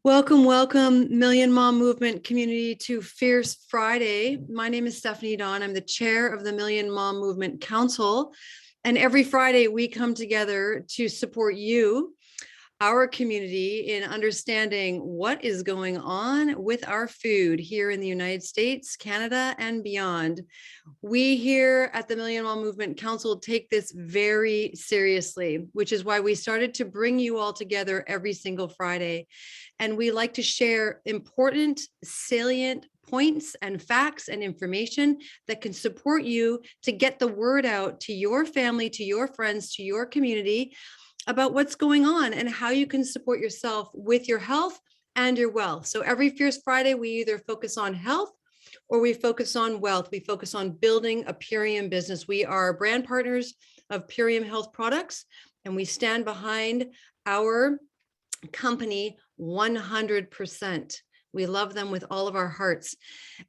Welcome, welcome, Million Mom Movement community to Fierce Friday. My name is Stephanie Don. I'm the chair of the Million Mom Movement Council. And every Friday we come together to support you, our community, in understanding what is going on with our food here in the United States, Canada, and beyond. We here at the Million Mom Movement Council take this very seriously, which is why we started to bring you all together every single Friday. And we like to share important, salient points and facts and information that can support you to get the word out to your family, to your friends, to your community about what's going on and how you can support yourself with your health and your wealth. So every Fierce Friday, we either focus on health or we focus on wealth. We focus on building a Purium business. We are brand partners of Purium Health Products, and we stand behind our company 100%. We love them with all of our hearts.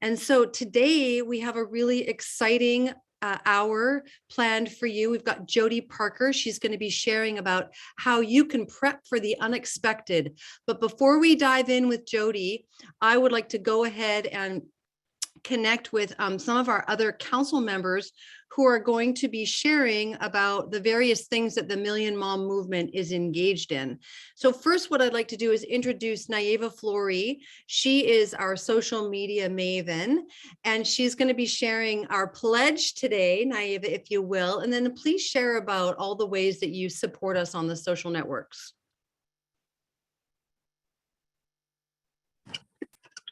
And so today we have a really exciting hour planned for you. We've got Jodi Parker. She's going to be sharing about how you can prep for the unexpected. But before we dive in with Jodi, I would like to go ahead and connect with some of our other council members who are going to be sharing about the various things that the Million Mom Movement is engaged in. So first, what I'd like to do is introduce Naiva Flory. She is our social media maven, and she's going to be sharing our pledge today, Naiva, if you will, and then please share about all the ways that you support us on the social networks.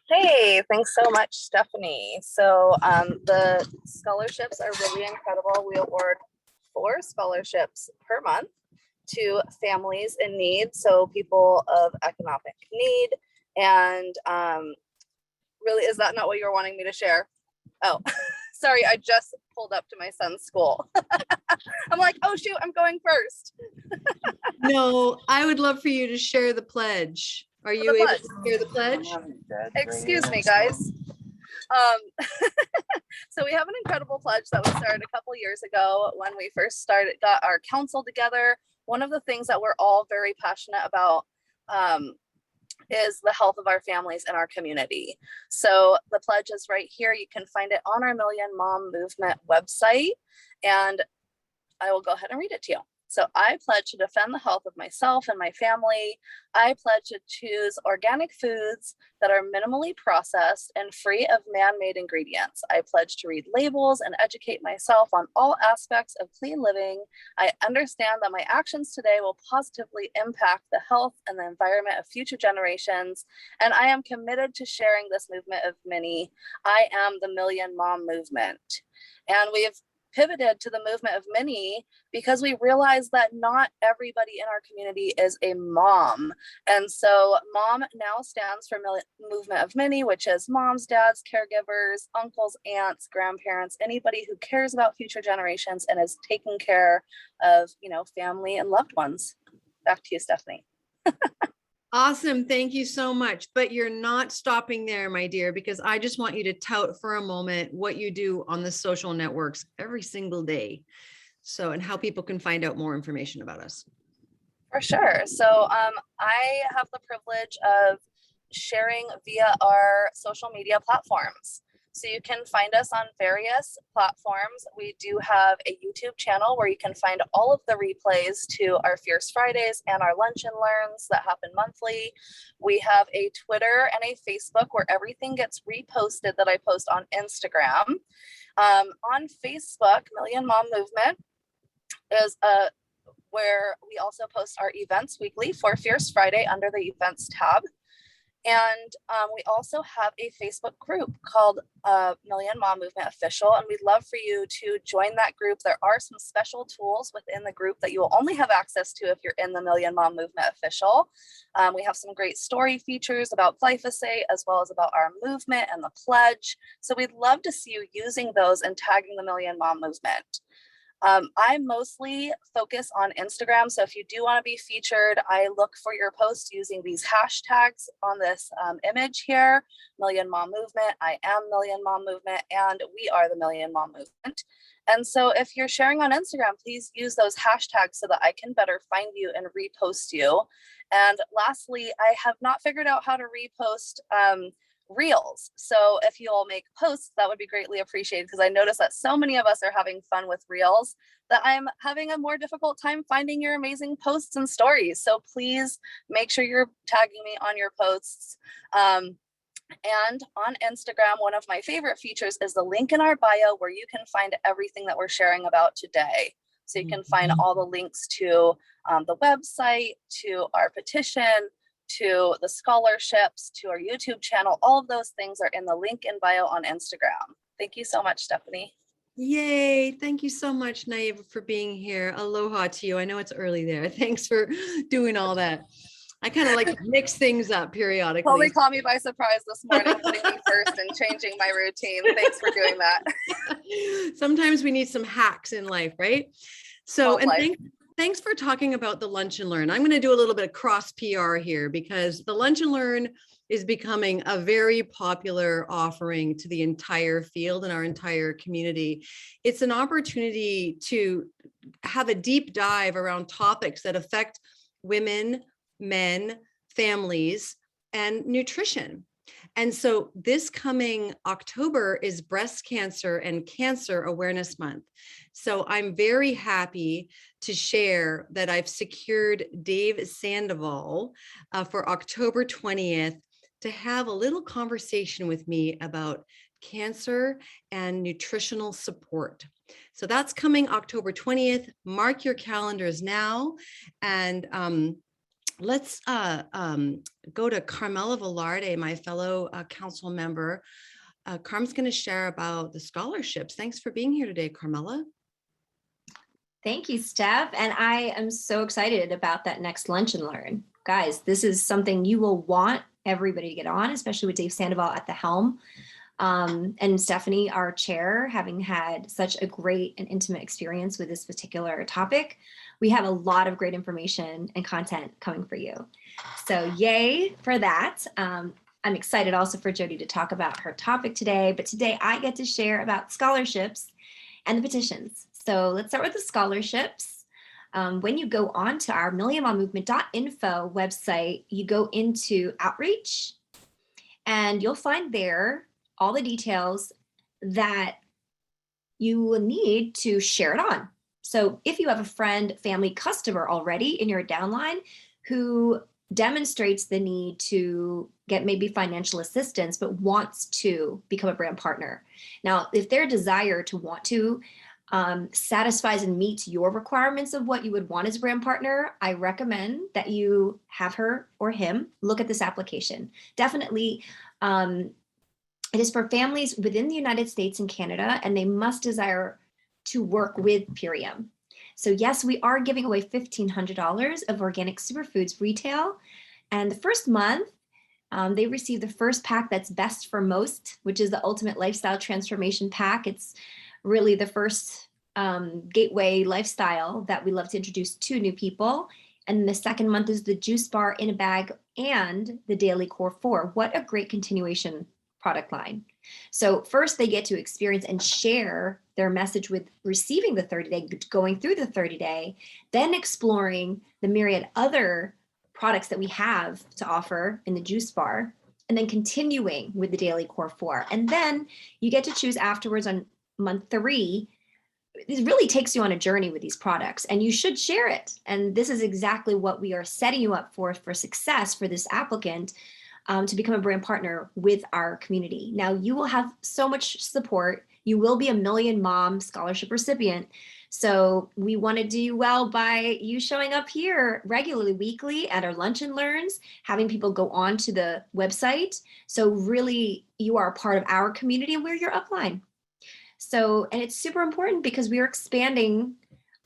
Hey, thanks so much, Stephanie. So the scholarships are really incredible. We award 4 scholarships per month to families in need, so people of economic need. And really, is that not what you were wanting me to share? Oh, sorry, I just pulled up to my son's school. I'm like, oh shoot, I'm going first. No, I would love for you to share the pledge. Are you able to share the pledge? Excuse me, guys. So we have an incredible pledge that we started a couple years ago when we first got our council together. One of the things that we're all very passionate about is the health of our families and our community. So the pledge is right here. You can find it on our Million Mom Movement website, and I will go ahead and read it to you. So I pledge to defend the health of myself and my family. I pledge to choose organic foods that are minimally processed and free of man-made ingredients. I pledge to read labels and educate myself on all aspects of clean living. I understand that my actions today will positively impact the health and the environment of future generations. And I am committed to sharing this movement of many. I am the Million Mom Movement. And we've pivoted to the movement of many because we realize that not everybody in our community is a mom. And so mom now stands for movement of many, which is moms, dads, caregivers, uncles, aunts, grandparents, anybody who cares about future generations and is taking care of, family and loved ones. Back to you, Stephanie. Awesome. Thank you so much. But you're not stopping there, my dear, because I just want you to tout for a moment what you do on the social networks every single day. So, and how people can find out more information about us. For sure. So I have the privilege of sharing via our social media platforms. So you can find us on various platforms. We do have a YouTube channel where you can find all of the replays to our Fierce Fridays and our Lunch and Learns that happen monthly. We have a Twitter and a Facebook where everything gets reposted that I post on Instagram. On Facebook, Million Mom Movement is where we also post our events weekly for Fierce Friday under the events tab. And we also have a Facebook group called Million Mom Movement Official, and we'd love for you to join that group. There are some special tools within the group that you will only have access to if you're in the Million Mom Movement Official. We have some great story features about glyphosate as well as about our movement and the pledge. So we'd love to see you using those and tagging the Million Mom Movement. I mostly focus on Instagram. So if you do want to be featured, I look for your posts using these hashtags on this image here: Million Mom Movement, I am Million Mom Movement, and we are the Million Mom Movement. And so if you're sharing on Instagram, please use those hashtags so that I can better find you and repost you. And lastly, I have not figured out how to repost reels. So if you'll make posts, that would be greatly appreciated, because I notice that so many of us are having fun with reels that I'm having a more difficult time finding your amazing posts and stories. So please make sure you're tagging me on your posts. And on Instagram, one of my favorite features is the link in our bio, where you can find everything that we're sharing about today. So you can find all the links to the website, to our petition, to the scholarships, to our YouTube channel. All of those things are in the link in bio on Instagram. Thank you so much, Stephanie. Yay. Thank you so much, Naive, for being here. Aloha to you. I know it's early there. Thanks for doing all that. I kind of like to mix things up periodically. Totally caught me by surprise this morning, putting me first and changing my routine. Thanks for doing that. Sometimes we need some hacks in life, right? So, thanks for talking about the Lunch and Learn. I'm going to do a little bit of cross PR here, because the Lunch and Learn is becoming a very popular offering to the entire field and our entire community. It's an opportunity to have a deep dive around topics that affect women, men, families, and nutrition. And so this coming October is Breast Cancer and Cancer Awareness Month. So I'm very happy to share that I've secured Dave Sandoval for October 20th to have a little conversation with me about cancer and nutritional support. So that's coming October 20th. Mark your calendars now. And let's go to Carmela Velarde, my fellow council member. Carm's going to share about the scholarships. Thanks for being here today, Carmela. Thank you, Steph. And I am so excited about that next Lunch and Learn. Guys, this is something you will want everybody to get on, especially with Dave Sandoval at the helm. And Stephanie, our chair, having had such a great and intimate experience with this particular topic. We have a lot of great information and content coming for you. So yay for that. I'm excited also for Jodi to talk about her topic today, but today I get to share about scholarships and the petitions. So let's start with the scholarships. When you go on to our millionmommovement.info website, you go into outreach, and you'll find there all the details that you will need to share it on. So if you have a friend, family, customer already in your downline who demonstrates the need to get maybe financial assistance, but wants to become a brand partner. Now, if their desire to want to satisfies and meets your requirements of what you would want as a brand partner, I recommend that you have her or him look at this application. Definitely, it is for families within the United States and Canada, and they must desire to work with Purium. So yes, we are giving away $1,500 of organic superfoods retail. And the first month, they receive the first pack that's best for most, which is the Ultimate Lifestyle Transformation Pack. It's really the first gateway lifestyle that we love to introduce to new people. And the second month is the Juice Bar in a Bag and the Daily Core 4. What a great continuation product line. So first they get to experience and share their message with receiving the 30-day, going through the 30-day, then exploring the myriad other products that we have to offer in the Juice Bar, and then continuing with the Daily Core 4. And then you get to choose afterwards on month 3. It really takes you on a journey with these products, and you should share it. And this is exactly what we are setting you up for success for this applicant, to become a brand partner with our community. Now, you will have so much support. You will be a Million Mom Scholarship recipient. So we want to do well by you showing up here regularly, weekly at our Lunch and Learns, having people go on to the website. So really, you are a part of our community and we're your upline. So, and it's super important because we are expanding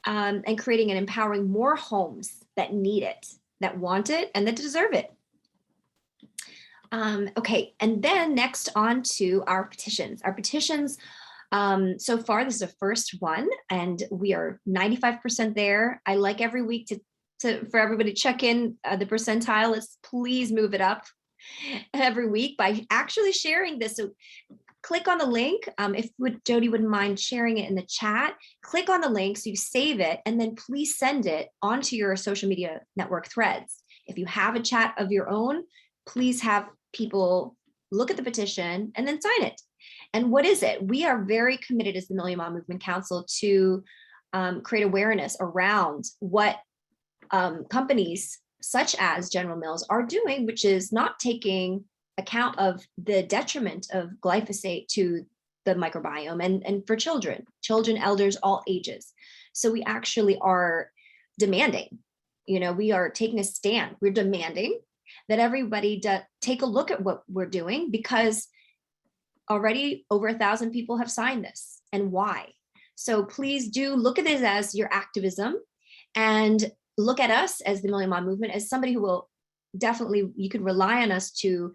and creating and empowering more homes that need it, that want it, and that deserve it. Okay, and then next on to our petitions. Our petitions So far, this is the first one, and we are 95% there. I like every week for everybody to check in the percentile. Let's please move it up every week by actually sharing this. So click on the link. If Jodi wouldn't mind sharing it in the chat, click on the link so you save it, and then please send it onto your social media network threads. If you have a chat of your own, please have people look at the petition and then sign it. And what is it? We are very committed as the Million Mom Movement Council to create awareness around what companies such as General Mills are doing, which is not taking account of the detriment of glyphosate to the microbiome and for children, elders, all ages. So we actually are demanding, we are taking a stand. We're demanding that everybody take a look at what we're doing, because already over 1,000 people have signed this, and why. So please do look at this as your activism, and look at us as the Million Mom Movement as somebody who will definitely, you can rely on us to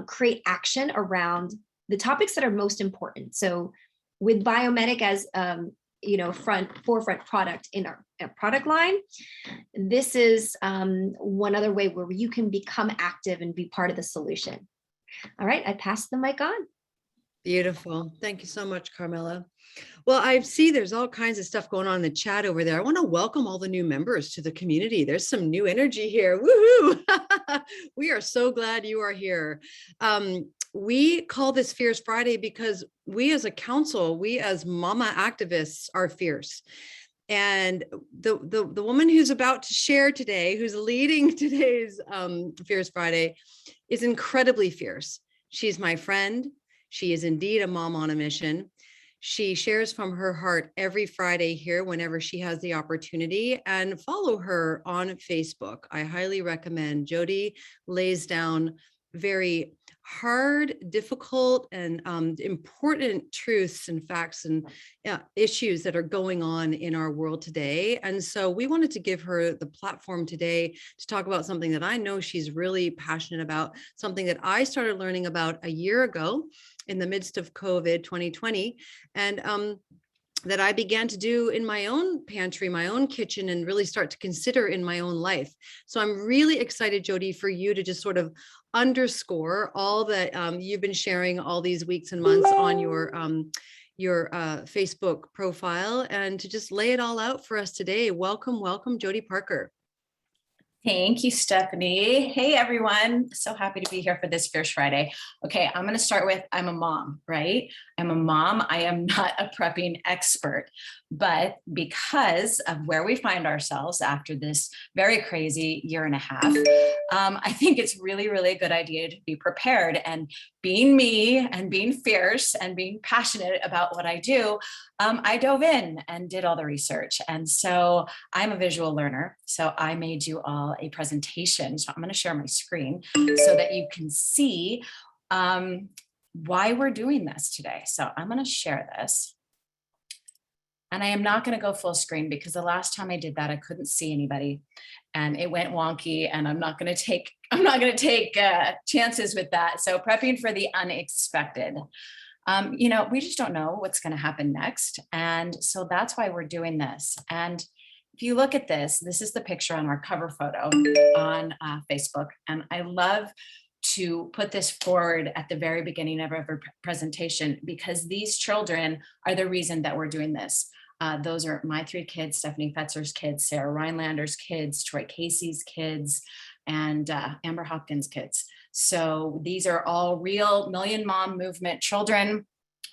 create action around the topics that are most important. So with Biomedic as forefront product in our product line, this is one other way where you can become active and be part of the solution. All right, I pass the mic on. Beautiful. Thank you so much, Carmela. Well, I see there's all kinds of stuff going on in the chat over there. I want to welcome all the new members to the community. There's some new energy here. Woohoo! We are so glad you are here. We call this Fierce Friday because we as a council, we as mama activists are fierce. And the woman who's about to share today, who's leading today's Fierce Friday, is incredibly fierce. She's my friend. She is indeed a mom on a mission. She shares from her heart every Friday here whenever she has the opportunity, and follow her on Facebook. I highly recommend. Jodi lays down very hard, difficult, and important truths and facts and issues that are going on in our world today. And so we wanted to give her the platform today to talk about something that I know she's really passionate about, something that I started learning about a year ago in the midst of COVID 2020. And that I began to do in my own pantry, my own kitchen, and really start to consider in my own life. So I'm really excited, Jodi, for you to just sort of underscore all that you've been sharing all these weeks and months on your Facebook profile, and to just lay it all out for us today. Welcome, welcome, Jodi Parker. Thank you, Stephanie. Hey, everyone. So happy to be here for this Fierce Friday. Okay, I'm going to start with, I'm a mom, right? I'm a mom. I am not a prepping expert, but because of where we find ourselves after this very crazy year and a half, I think it's really, really a good idea to be prepared. And being me and being fierce and being passionate about what I do, I dove in and did all the research. And so I'm a visual learner. So I made you all a presentation. So I'm going to share my screen so that you can see why we're doing this today. So I'm going to share this. And I am not going to go full screen because the last time I did that, I couldn't see anybody and it went wonky, and I'm not going to take chances with that. So prepping for the unexpected. We just don't know what's going to happen next. And so that's why we're doing this. And if you look at this is the picture on our cover photo on Facebook. And I love to put this forward at the very beginning of every presentation, because these children are the reason that we're doing this. Those are my 3 kids, Stephanie Fetzer's kids, Sarah Rhinelander's kids, Troy Casey's kids, and Amber Hopkins' kids. So these are all real Million Mom Movement children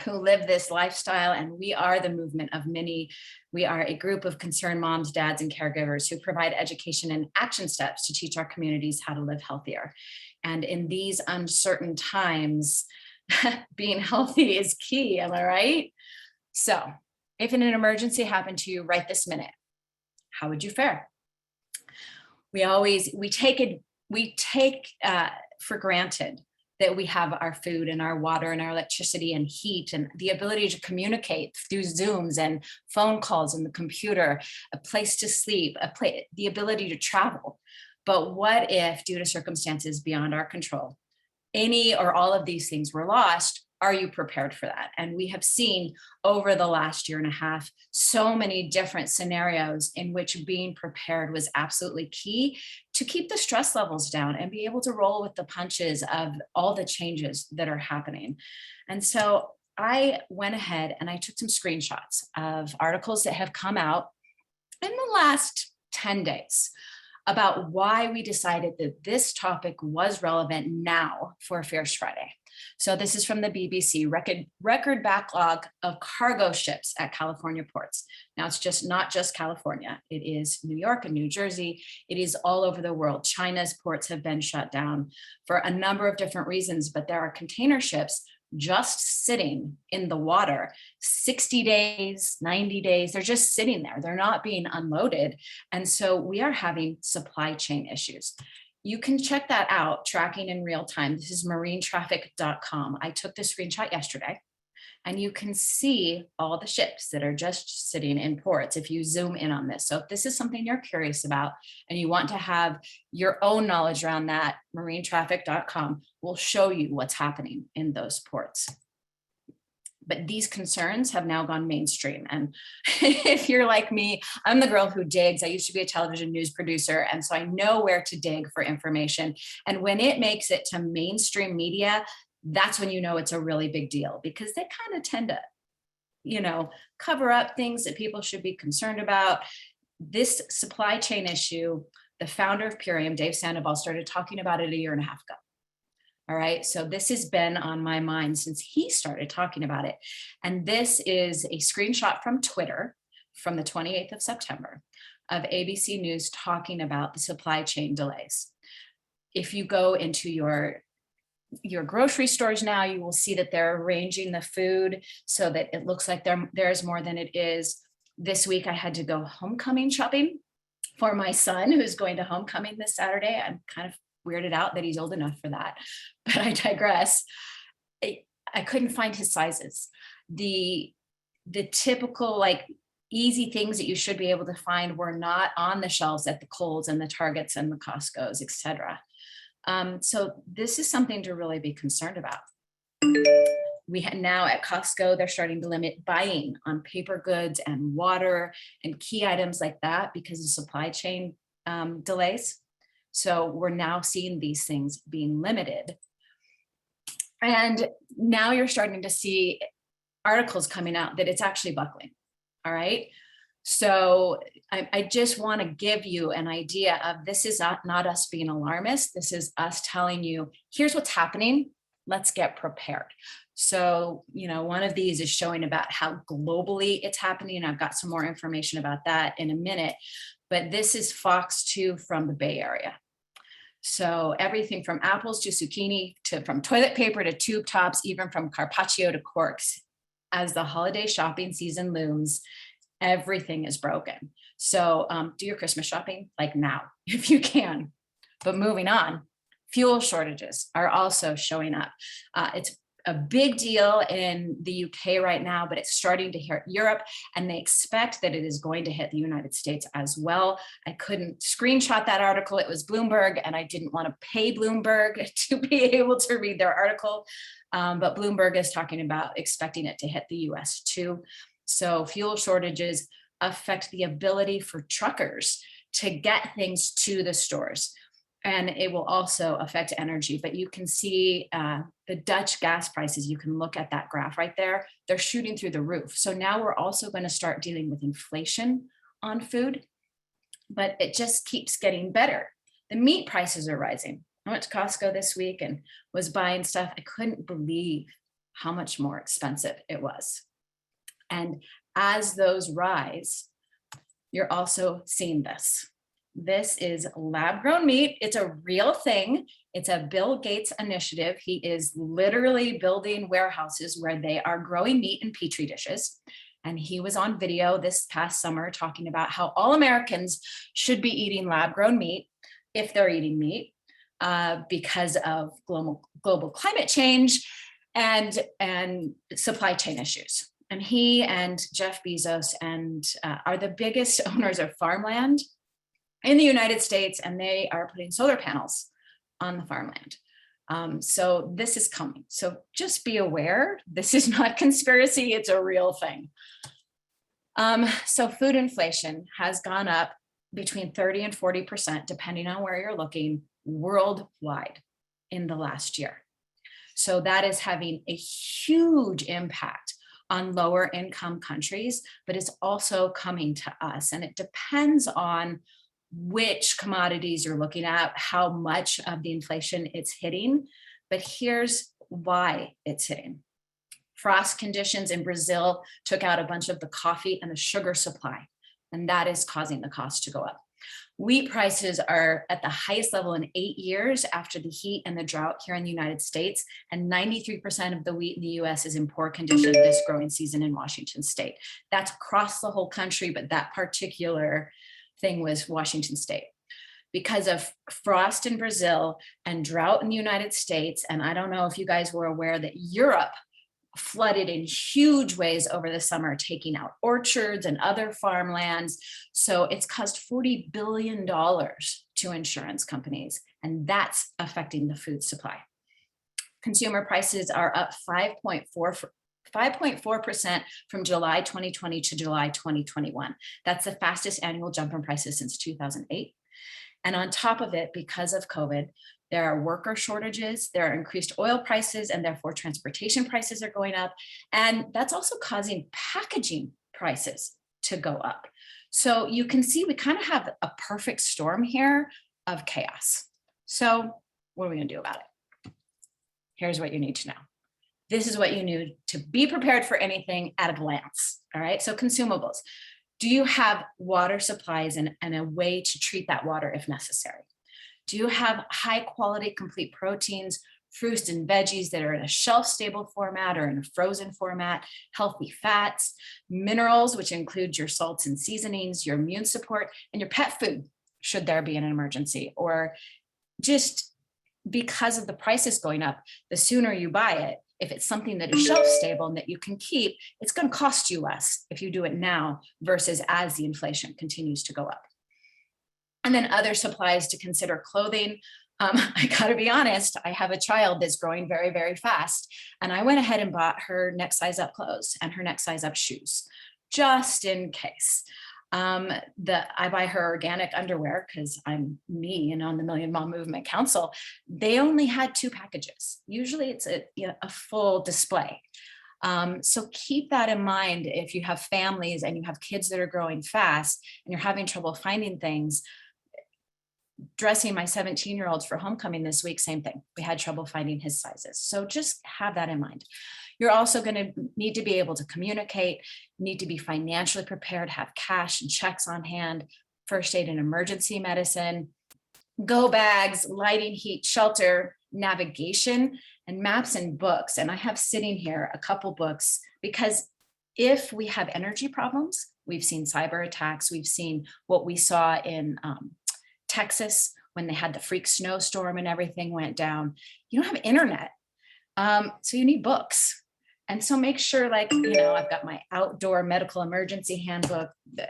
who live this lifestyle, and we are the movement of many. We are a group of concerned moms, dads, and caregivers who provide education and action steps to teach our communities how to live healthier. And in these uncertain times, being healthy is key, am I right? So if an emergency happened to you right this minute, how would you fare? We take for granted that we have our food and our water and our electricity and heat and the ability to communicate through Zooms and phone calls and the computer, a place to sleep, the ability to travel. But what if, due to circumstances beyond our control, any or all of these things were lost? are you prepared for that? And we have seen over the last year and a half, so many different scenarios in which being prepared was absolutely key to keep the stress levels down and be able to roll with the punches of all the changes that are happening. And so I went ahead and I took some screenshots of articles that have come out in the last 10 days about why we decided that this topic was relevant now for Fierce Friday. So this is from the BBC, record backlog of cargo ships at California ports. Now it's not just California, it is New York and New Jersey. It is all over the world. China's ports have been shut down for a number of different reasons, but there are container ships just sitting in the water 60 days, 90 days. They're just sitting there. They're not being unloaded. And so we are having supply chain issues. You can check that out, tracking in real time. This is marinetraffic.com. I took this screenshot yesterday, and you can see all the ships that are just sitting in ports if you zoom in on this. So if this is something you're curious about and you want to have your own knowledge around that, marinetraffic.com will show you what's happening in those ports. But these concerns have now gone mainstream. And if you're like me, I'm the girl who digs. I used to be a television news producer. And so I know where to dig for information. And when it makes it to mainstream media, that's when you know it's a really big deal, because they kind of tend to, cover up things that people should be concerned about. This supply chain issue, the founder of Purium, Dave Sandoval, started talking about it a year and a half ago. All right, so this has been on my mind since he started talking about it. And this is a screenshot from Twitter from the 28th of September of ABC News talking about the supply chain delays. If you go into your grocery stores now, you will see that they're arranging the food so that it looks like there's more than it is. This week I had to go homecoming shopping for my son, who's going to homecoming this Saturday. I'm kind of weirded out that he's old enough for that, but I digress. I couldn't find his sizes. The typical easy things that you should be able to find were not on the shelves at the Kohl's and the Targets and the Costco's, etc. So this is something to really be concerned about. We have now at Costco, they're starting to limit buying on paper goods and water and key items like that because of supply chain delays. So we're now seeing these things being limited. And now you're starting to see articles coming out that it's actually buckling. All right. So I just want to give you an idea of this is not us being alarmist. This is us telling you, here's what's happening. Let's get prepared. So, one of these is showing about how globally it's happening. I've got some more information about that in a minute, but this is Fox 2 from the Bay Area. So everything from apples to zucchini from toilet paper to tube tops, even from carpaccio to corks. As the holiday shopping season looms, everything is broken. So do your Christmas shopping now, if you can. But moving on, fuel shortages are also showing up. It's a big deal in the UK right now, but it's starting to hit Europe, and they expect that it is going to hit the United States as well. I couldn't screenshot that article. It was Bloomberg, and I didn't want to pay Bloomberg to be able to read their article. But Bloomberg is talking about expecting it to hit the US too. So fuel shortages affect the ability for truckers to get things to the stores. And it will also affect energy, but you can see the Dutch gas prices. You can look at that graph right there. They're shooting through the roof. So now we're also going to start dealing with inflation on food, but it just keeps getting better. The meat prices are rising. I went to Costco this week and was buying stuff. I couldn't believe how much more expensive it was. And as those rise, you're also seeing this. This is lab-grown meat. It's a real thing. It's a Bill Gates initiative. He is literally building warehouses where they are growing meat in Petri dishes. And he was on video this past summer talking about how all Americans should be eating lab-grown meat if they're eating meat because of global climate change and supply chain issues. And he and Jeff Bezos are the biggest owners of farmland in the United States, and they are putting solar panels on the farmland. So this is coming. So just be aware, this is not conspiracy, it's a real thing. So food inflation has gone up between 30 and 40%, depending on where you're looking, worldwide in the last year. So that is having a huge impact on lower income countries, but it's also coming to us. And it depends on which commodities you're looking at, how much of the inflation it's hitting. But here's why it's hitting. Frost conditions in Brazil took out a bunch of the coffee and the sugar supply, and that is causing the cost to go up. Wheat prices are at the highest level in 8 years after the heat and the drought here in the United States, and 93% of the wheat in the US is in poor condition this growing season in Washington state. That's across the whole country, but that particular thing was Washington state. Because of frost in Brazil and drought in the United States, and I don't know if you guys were aware that Europe flooded in huge ways over the summer, taking out orchards and other farmlands. So it's cost $40 billion to insurance companies, and that's affecting the food supply. Consumer prices are up 5.4% from July 2020 to July 2021. That's the fastest annual jump in prices since 2008. And on top of it, because of COVID, there are worker shortages, there are increased oil prices, and therefore transportation prices are going up. And that's also causing packaging prices to go up. So you can see we kind of have a perfect storm here of chaos. So what are we going to do about it? Here's what you need to know. This is what you need to be prepared for anything at a glance. All right, so consumables. Do you have water supplies and a way to treat that water if necessary? Do you have high quality complete proteins, fruits and veggies that are in a shelf stable format or in a frozen format, healthy fats, minerals, which include your salts and seasonings, your immune support, and your pet food, should there be an emergency? Or just because of the prices going up, the sooner you buy it, if it's something that is shelf stable and that you can keep, it's going to cost you less if you do it now versus as the inflation continues to go up. And then other supplies to consider: clothing. I got to be honest, I have a child that's growing very, very fast. And I went ahead and bought her next size up clothes and her next size up shoes, just in case. I buy her organic underwear because I'm me and on the Million Mom Movement Council. They only had 2 packages. Usually it's a full display. So keep that in mind if you have families and you have kids that are growing fast and you're having trouble finding things. Dressing my 17-year-old for homecoming this week, same thing. We had trouble finding his sizes. So just have that in mind. You're also going to need to be able to communicate, need to be financially prepared, have cash and checks on hand, first aid and emergency medicine, go bags, lighting, heat, shelter, navigation, and maps and books. And I have sitting here a couple books because if we have energy problems, we've seen cyber attacks, we've seen what we saw in Texas when they had the freak snowstorm and everything went down. You don't have internet. So you need books. And so make sure, like, I've got my outdoor medical emergency handbook, the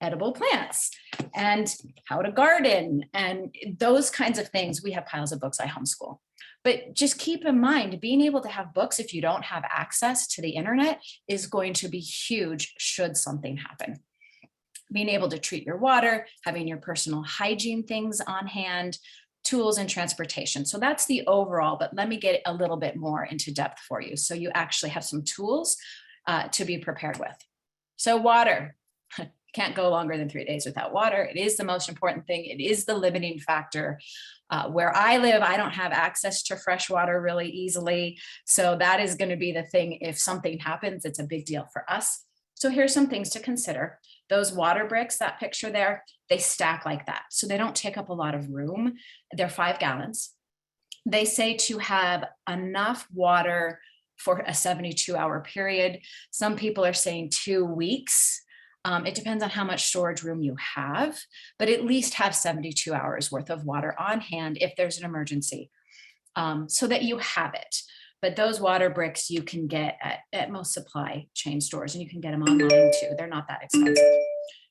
edible plants and how to garden and those kinds of things. We have piles of books. I homeschool. But just keep in mind, being able to have books if you don't have access to the internet is going to be huge should something happen. Being able to treat your water, having your personal hygiene things on hand, tools and transportation. So that's the overall, but let me get a little bit more into depth for you so you actually have some tools to be prepared with. So water. Can't go longer than 3 days without water. It is the most important thing. It is the limiting factor. Where I live, I don't have access to fresh water really easily. So that is going to be the thing. If something happens, it's a big deal for us. So here's some things to consider. Those water bricks, that picture there, they stack like that. So they don't take up a lot of room. They're 5 gallons. They say to have enough water for a 72-hour period. Some people are saying 2 weeks. It depends on how much storage room you have, but at least have 72 hours worth of water on hand if there's an emergency, so that you have it. But those water bricks you can get at most supply chain stores, and you can get them online too. They're not that expensive.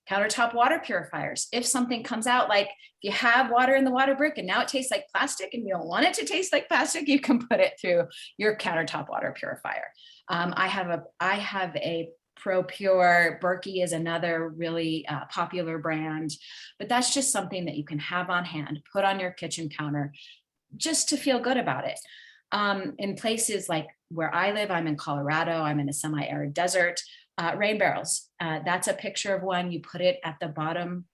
Countertop water purifiers. If something comes out, like if you have water in the water brick and now it tastes like plastic and you don't want it to taste like plastic, you can put it through your countertop water purifier. I have a ProPure. Berkey is another really popular brand, but that's just something that you can have on hand, put on your kitchen counter just to feel good about it. In places like where I live, I'm in Colorado, I'm in a semi-arid desert. Rain barrels, that's a picture of one. You put it at the bottom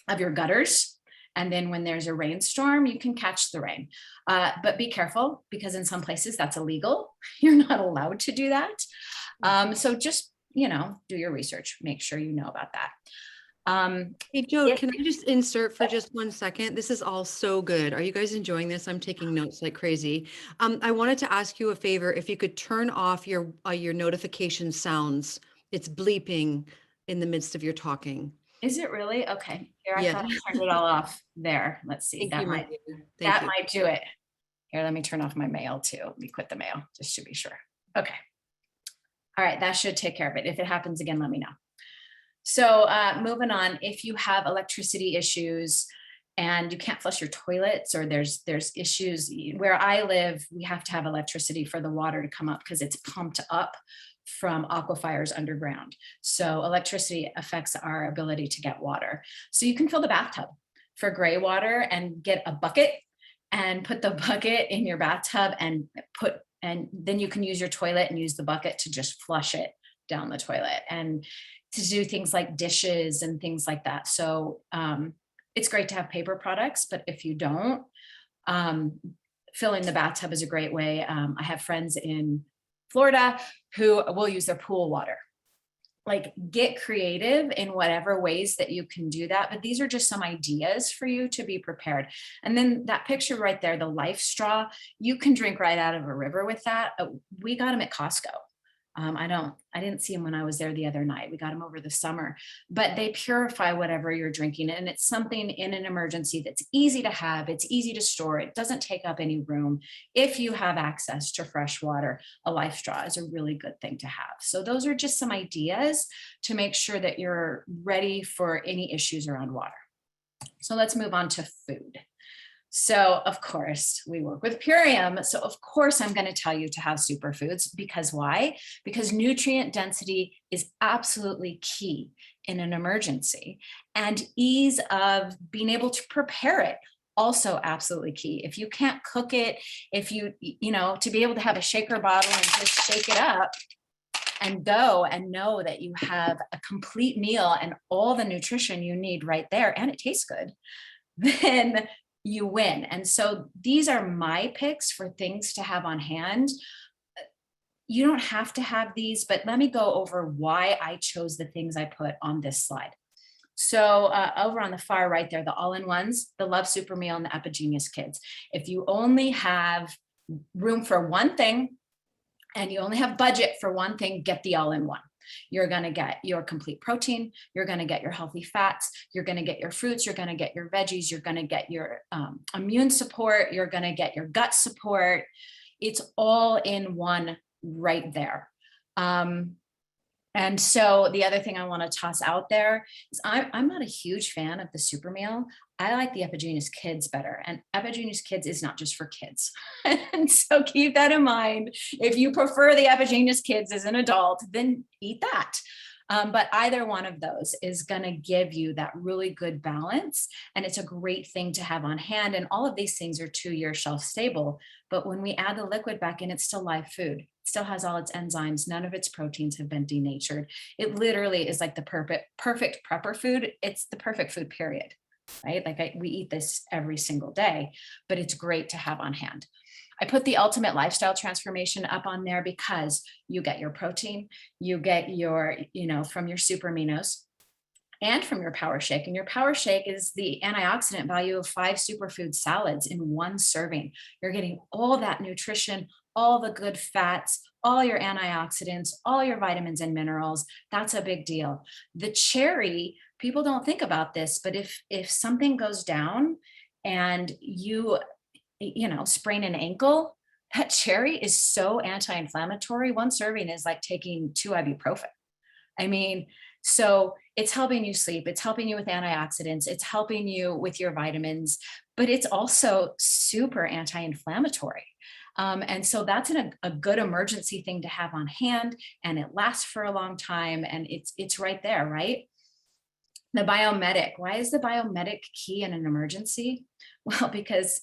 of your gutters. And then when there's a rainstorm, you can catch the rain. But be careful, because in some places that's illegal. You're not allowed to do that. So just, do your research, make sure you know about that. Hey, Joe, can I just insert for just 1 second? This is all so good. Are you guys enjoying this? I'm taking notes like crazy. I wanted to ask you a favor. If you could turn off your notification sounds. It's bleeping in the midst of your talking. Is it really? Okay. Here, I Yeah. thought I turned it all off there. Let's see. Thank you, Might do it. Here, let me turn off my mail too. Let me quit the mail just to be sure. Okay. All right. That should take care of it. If it happens again, let me know. So moving on, if you have electricity issues and you can't flush your toilets, or there's issues where I live, we have to have electricity for the water to come up because it's pumped up from aquifers underground. So electricity affects our ability to get water. So you can fill the bathtub for gray water and get a bucket and put the bucket in your bathtub and then you can use your toilet and use the bucket to just flush it down the toilet and to do things like dishes and things like that. So it's great to have paper products, but if you don't, filling the bathtub is a great way. I have friends in Florida who will use their pool water. Like, get creative in whatever ways that you can do that. But these are just some ideas for you to be prepared. And then that picture right there, the life straw, you can drink right out of a river with that. We got them at Costco. I didn't see them when I was there the other night. We got them over the summer, but they purify whatever you're drinking. And it's something in an emergency that's easy to have. It's easy to store. It doesn't take up any room. If you have access to fresh water, a life straw is a really good thing to have. So those are just some ideas to make sure that you're ready for any issues around water. So let's move on to food. So of course we work with Purium. So of course I'm going to tell you to have superfoods, because why? Because nutrient density is absolutely key in an emergency, and ease of being able to prepare it also absolutely key. If you can't cook it, if you to be able to have a shaker bottle and just shake it up and go and know that you have a complete meal and all the nutrition you need right there, and it tastes good, then you win. And so these are my picks for things to have on hand. You don't have to have these, but let me go over why I chose the things I put on this slide. So over on the far right there, the all-in-ones, the Love Super Meal and the Epigenius Kids. If you only have room for one thing and you only have budget for one thing, get the all-in-one. You're going to get your complete protein. You're going to get your healthy fats. You're going to get your fruits. You're going to get your veggies. You're going to get your immune support. You're going to get your gut support. It's all in one right there. And so the other thing I want to toss out there is I'm not a huge fan of the super meal. I like the Epigenius Kids better. And Epigenius Kids is not just for kids. And so keep that in mind. If you prefer the Epigenius Kids as an adult, then eat that. But either one of those is going to give you that really good balance. And it's a great thing to have on hand. And all of these things are 2-year shelf stable. But when we add the liquid back in, it's still live food. It still has all its enzymes. None of its proteins have been denatured. It literally is like the perfect prepper food. It's the perfect food, period. Right? Like we eat this every single day, but it's great to have on hand. I put the ultimate lifestyle transformation up on there because you get your protein, you get your, from your super aminos and from your power shake. And your power shake is the antioxidant value of 5 superfood salads in one serving. You're getting all that nutrition, all the good fats, all your antioxidants, all your vitamins and minerals. That's a big deal. The cherry, people don't think about this, but if something goes down and you sprain an ankle, that cherry is so anti-inflammatory. One serving is like taking 2 ibuprofen. I mean, So it's helping you sleep, it's helping you with antioxidants, it's helping you with your vitamins, but it's also super anti-inflammatory. And so that's a good emergency thing to have on hand, and it lasts for a long time, and it's right there, right? The biomedic. Why is the biomedic key in an emergency? Well, because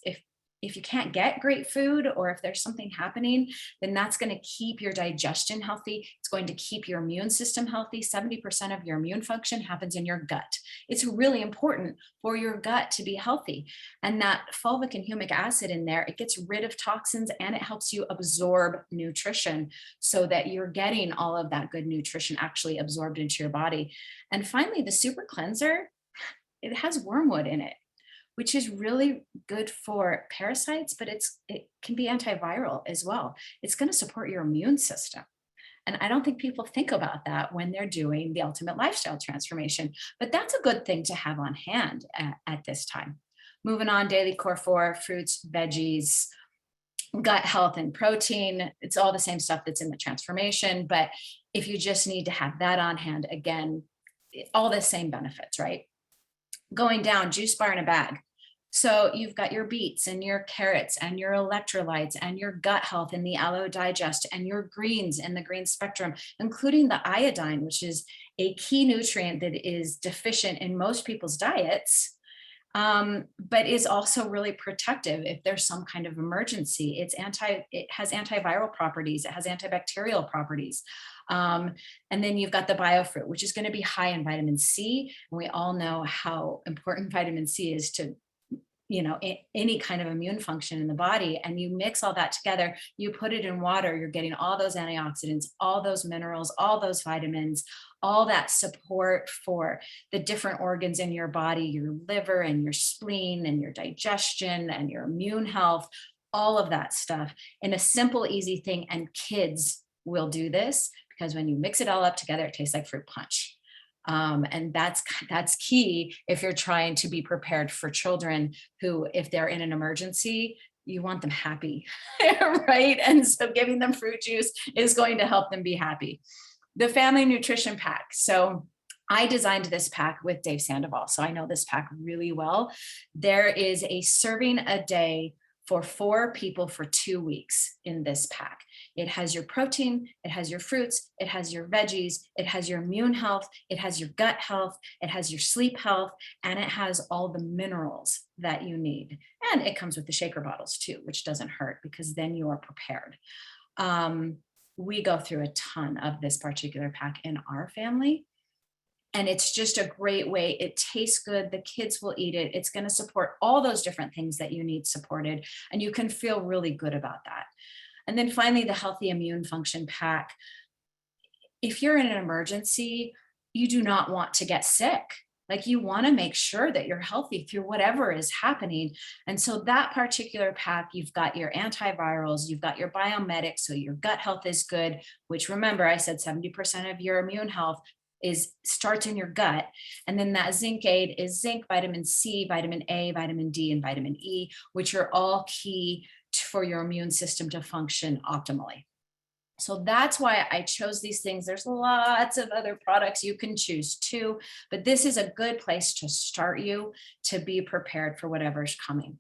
if you can't get great food, or if there's something happening, then that's going to keep your digestion healthy. It's going to keep your immune system healthy. 70% of your immune function happens in your gut. It's really important for your gut to be healthy. And that fulvic and humic acid in there, it gets rid of toxins and it helps you absorb nutrition so that you're getting all of that good nutrition actually absorbed into your body. And finally, the super cleanser, it has wormwood in it, which is really good for parasites, but it can be antiviral as well. It's going to support your immune system. And I don't think people think about that when they're doing the ultimate lifestyle transformation, but that's a good thing to have on hand at this time. Moving on, daily core 4, fruits, veggies, gut health and protein. It's all the same stuff that's in the transformation, but if you just need to have that on hand, again, all the same benefits, right? Going down, juice bar in a bag. So you've got your beets and your carrots and your electrolytes and your gut health in the Aloe Digest and your greens in the green spectrum, including the iodine, which is a key nutrient that is deficient in most people's diets, but is also really protective if there's some kind of emergency. It has antiviral properties, it has antibacterial properties. And then you've got the biofruit, which is going to be high in vitamin C. And we all know how important vitamin C is to, any kind of immune function in the body. And you mix all that together, you put it in water, you're getting all those antioxidants, all those minerals, all those vitamins, all that support for the different organs in your body, your liver and your spleen and your digestion and your immune health, all of that stuff in a simple, easy thing. And kids will do this because when you mix it all up together, it tastes like fruit punch. And that's key if you're trying to be prepared for children who, if they're in an emergency, you want them happy, right? And so giving them fruit juice is going to help them be happy. The family nutrition pack. So I designed this pack with Dave Sandoval, so I know this pack really well. There is a serving a day for 4 people for 2 weeks in this pack. It has your protein, it has your fruits, it has your veggies, it has your immune health, it has your gut health, it has your sleep health, and it has all the minerals that you need. And it comes with the shaker bottles too, which doesn't hurt because then you are prepared. We go through a ton of this particular pack in our family. And it's just a great way. It tastes good. The kids will eat it. It's going to support all those different things that you need supported. And you can feel really good about that. And then finally, the healthy immune function pack. If you're in an emergency, you do not want to get sick. Like, you want to make sure that you're healthy through whatever is happening. And so that particular pack, you've got your antivirals, you've got your biomedics, so your gut health is good, which, remember, I said 70% of your immune health starts in your gut. And then that zinc aid is zinc, vitamin C, vitamin A, vitamin D, and vitamin E, which are all key for your immune system to function optimally. So that's why I chose these things. There's lots of other products you can choose too, but this is a good place to start you to be prepared for whatever's coming.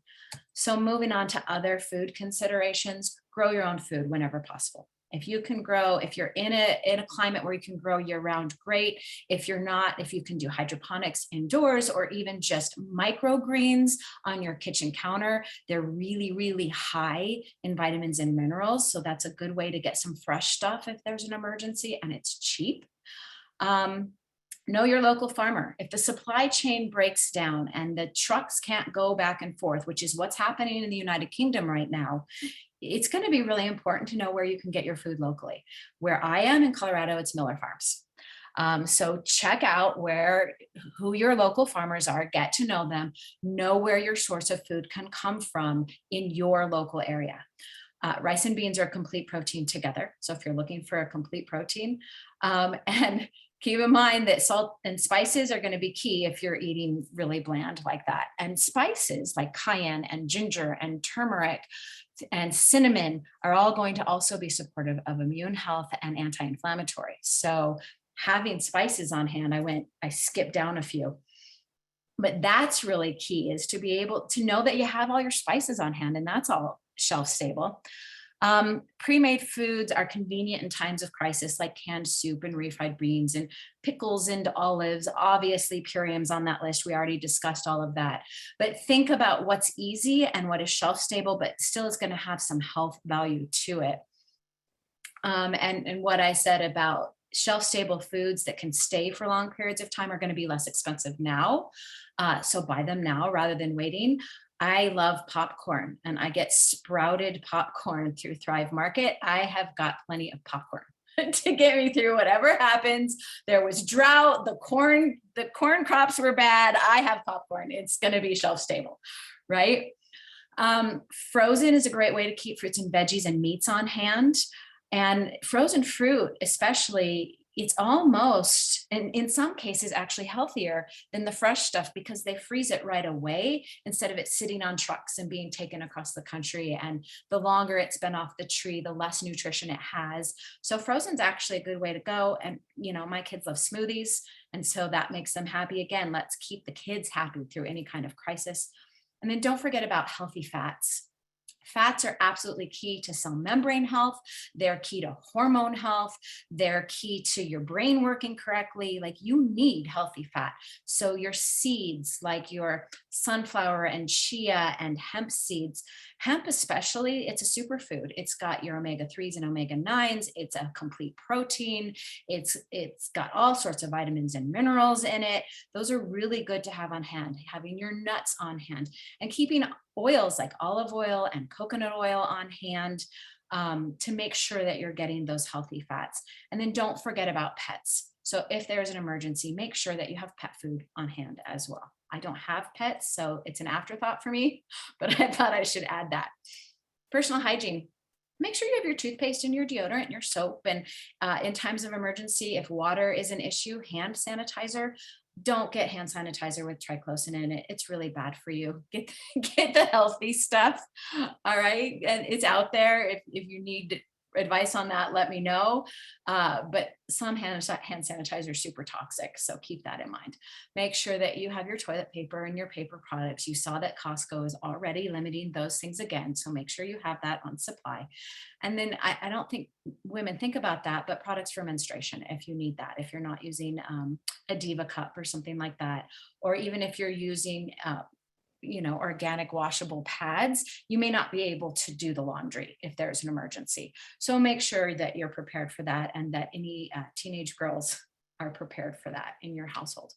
So moving on to other food considerations, grow your own food whenever possible. If you can grow, if you're in a climate where you can grow year round, great. If you're not, if you can do hydroponics indoors or even just microgreens on your kitchen counter, they're really, really high in vitamins and minerals. So that's a good way to get some fresh stuff if there's an emergency, and it's cheap. Know your local farmer. If the supply chain breaks down and the trucks can't go back and forth, which is what's happening in the United Kingdom right now, it's going to be really important to know where you can get your food locally. Where I am in Colorado, it's Miller Farms. So check out who your local farmers are, get to know them, know where your source of food can come from in your local area. Rice and beans are a complete protein together. So if you're looking for a complete protein, and keep in mind that salt and spices are going to be key if you're eating really bland like that. And spices like cayenne and ginger and turmeric and cinnamon are all going to also be supportive of immune health and anti-inflammatory. So having spices on hand. I skipped down a few, but that's really key, is to be able to know that you have all your spices on hand, and that's all shelf stable. Pre-made foods are convenient in times of crisis, like canned soup and refried beans and pickles and olives. Obviously, purines on that list. We already discussed all of that. But think about what's easy and what is shelf stable, but still is going to have some health value to it. And what I said about shelf stable foods that can stay for long periods of time are going to be less expensive now. So buy them now rather than waiting. I love popcorn, and I get sprouted popcorn through Thrive Market. I have got plenty of popcorn to get me through whatever happens. There was drought, the corn crops were bad. I have popcorn. It's going to be shelf stable, right? Frozen is a great way to keep fruits and veggies and meats on hand. And frozen fruit, especially, it's almost, and in some cases, actually healthier than the fresh stuff, because they freeze it right away instead of it sitting on trucks and being taken across the country. And the longer it's been off the tree, the less nutrition it has. So frozen's actually a good way to go. And, my kids love smoothies, and so that makes them happy. Again, let's keep the kids happy through any kind of crisis. And then don't forget about healthy fats. Fats are absolutely key to cell membrane health. They're key to hormone health. They're key to your brain working correctly. Like, you need healthy fat. So your seeds, like your sunflower and chia and hemp seeds, hemp especially, it's a superfood. It's got your omega-3s and omega-9s. It's a complete protein. It's got all sorts of vitamins and minerals in it. Those are really good to have on hand. Having your nuts on hand, and keeping oils like olive oil and coconut oil on hand to make sure that you're getting those healthy fats. And then don't forget about pets. So if there's an emergency, make sure that you have pet food on hand as well. I don't have pets, so it's an afterthought for me, but I thought I should add that. Personal hygiene. Make sure you have your toothpaste and your deodorant and your soap. And in times of emergency, if water is an issue, hand sanitizer. Don't get hand sanitizer with triclosan in it. It's really bad for you. Get the healthy stuff. All right. And it's out there. If you need advice on that, let me know. But some hand sanitizer are super toxic, so keep that in mind. Make sure that you have your toilet paper and your paper products. You saw that Costco is already limiting those things again, so make sure you have that on supply. And then I don't think women think about that, but products for menstruation, if you need that, if you're not using a Diva cup or something like that, or even if you're using organic washable pads, you may not be able to do the laundry if there's an emergency. So make sure that you're prepared for that, and that any teenage girls are prepared for that in your household.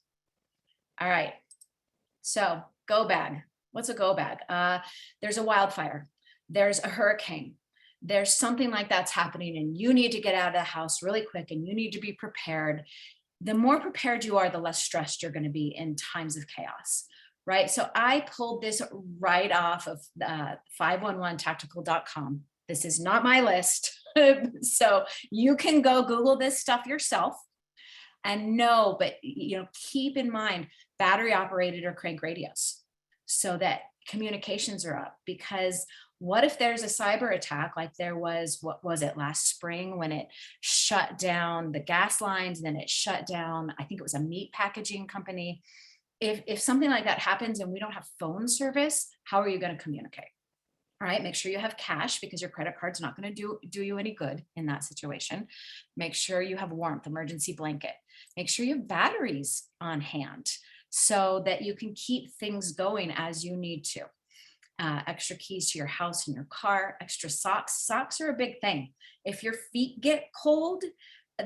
All right. So go bag. What's a go bag? There's a wildfire. There's a hurricane. There's something like that's happening, and you need to get out of the house really quick, and you need to be prepared. The more prepared you are, the less stressed you're going to be in times of chaos. Right. So I pulled this right off of 511tactical.com. This is not my list. So you can go Google this stuff yourself and know, but keep in mind battery operated or crank radios so that communications are up. Because what if there's a cyber attack like there was, what was it, last spring, when it shut down the gas lines, and then it shut down, I think it was a meat packaging company. If something like that happens and we don't have phone service, how are you going to communicate? All right, make sure you have cash, because your credit card's not going to do you any good in that situation. Make sure you have warmth, emergency blanket. Make sure you have batteries on hand so that you can keep things going as you need to. Extra keys to your house and your car, extra socks. Socks are a big thing. If your feet get cold,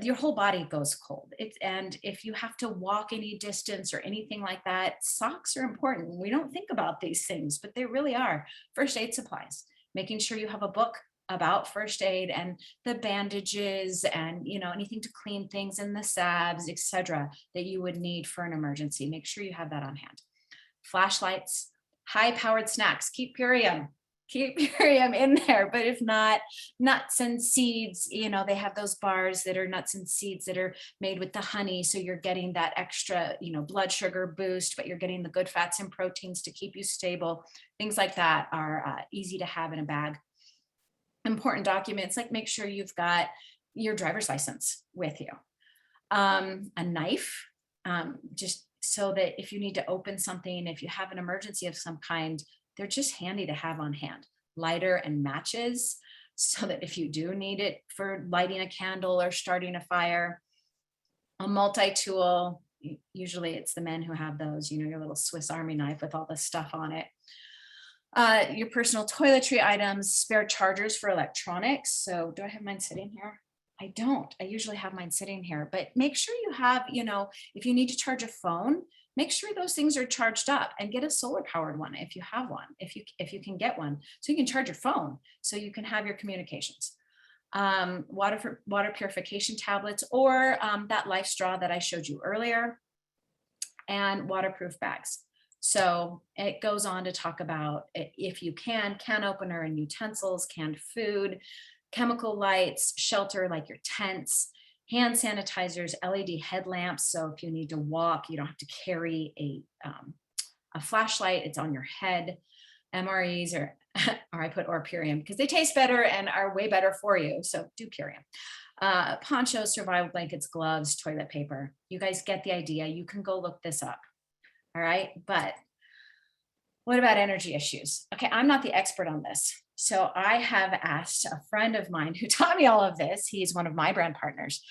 your whole body goes cold. And if you have to walk any distance or anything like that, socks are important. We don't think about these things, but they really are. First aid supplies, making sure you have a book about first aid and the bandages and anything to clean things and the salves, etc., that you would need for an emergency. Make sure you have that on hand. Flashlights, high-powered snacks, keep purium in there. But if not, nuts and seeds, they have those bars that are nuts and seeds that are made with the honey. So you're getting that extra, blood sugar boost, but you're getting the good fats and proteins to keep you stable. Things like that are easy to have in a bag. Important documents, like make sure you've got your driver's license with you. a knife, just so that if you need to open something, if you have an emergency of some kind, they're just handy to have on hand. Lighter and matches, so that if you do need it for lighting a candle or starting a fire. A multi-tool, usually it's the men who have those, your little Swiss Army knife with all the stuff on it. Your personal toiletry items, spare chargers for electronics. So do I have mine sitting here? I don't. I usually have mine sitting here, but make sure you have, if you need to charge a phone, make sure those things are charged up, and get a solar powered one if you have one, if you can get one, so you can charge your phone, so you can have your communications. Water purification tablets, or that life straw that I showed you earlier, and waterproof bags. So it goes on to talk about, if you can opener and utensils, canned food, chemical lights, shelter like your tents, hand sanitizers, LED headlamps. So if you need to walk, you don't have to carry a flashlight, it's on your head. MREs, or I put or Purium because they taste better and are way better for you. So do Purium. Ponchos, survival blankets, gloves, toilet paper. You guys get the idea. You can go look this up. All right. But what about energy issues? Okay. I'm not the expert on this. So I have asked a friend of mine who taught me all of this. He's one of my brand partners,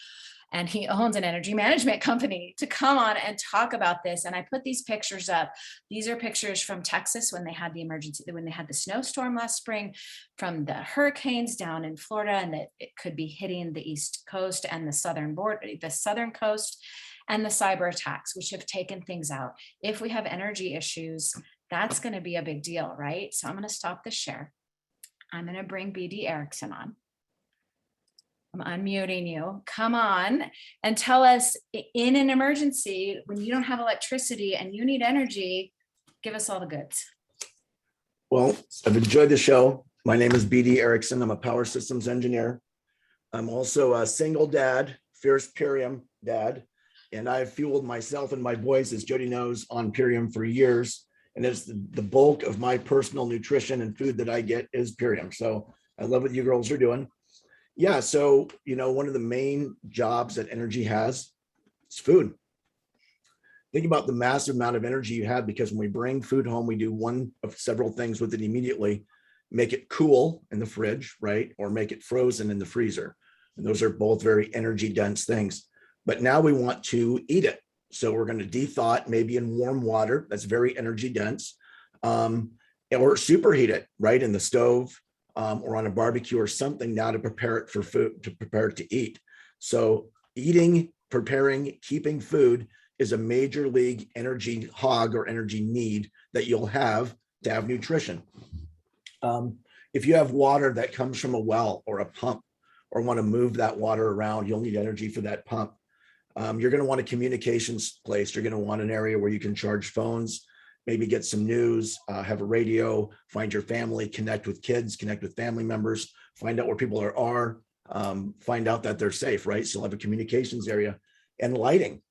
and he owns an energy management company, to come on and talk about this. And I put these pictures up. These are pictures from Texas when they had the emergency, when they had the snowstorm last spring, from the hurricanes down in Florida, and that it could be hitting the East Coast and the southern coast, and the cyber attacks, which have taken things out. If we have energy issues, that's going to be a big deal, right? So I'm going to stop the share. I'm going to bring BD Erickson on. I'm unmuting you. Come on and tell us, in an emergency, when you don't have electricity and you need energy, give us all the goods. Well, I've enjoyed the show. My name is BD Erickson. I'm a power systems engineer. I'm also a single dad, fierce Purium dad, and I've fueled myself and my boys, as Jodi knows, on Purium for years. And it's the bulk of my personal nutrition and food that I get is Purium. So I love what you girls are doing. Yeah, so, one of the main jobs that energy has is food. Think about the massive amount of energy you have, because when we bring food home, we do one of several things with it immediately. Make it cool in the fridge, right? Or make it frozen in the freezer. And those are both very energy dense things. But now we want to eat it. So we're going to de-thaw it, maybe in warm water. That's very energy dense. Or superheat it, right? In the stove. Or on a barbecue or something, now to prepare it for food, to prepare it to eat. So eating, preparing, keeping food is a major league energy hog or energy need that you'll have to have nutrition. If you have water that comes from a well or a pump, or want to move that water around, you'll need energy for that pump. You're going to want a communications place. You're going to want an area where you can charge phones, maybe get some news, have a radio, find your family, connect with kids, connect with family members, find out where people are, find out that they're safe, right? So you'll have a communications area, and lighting.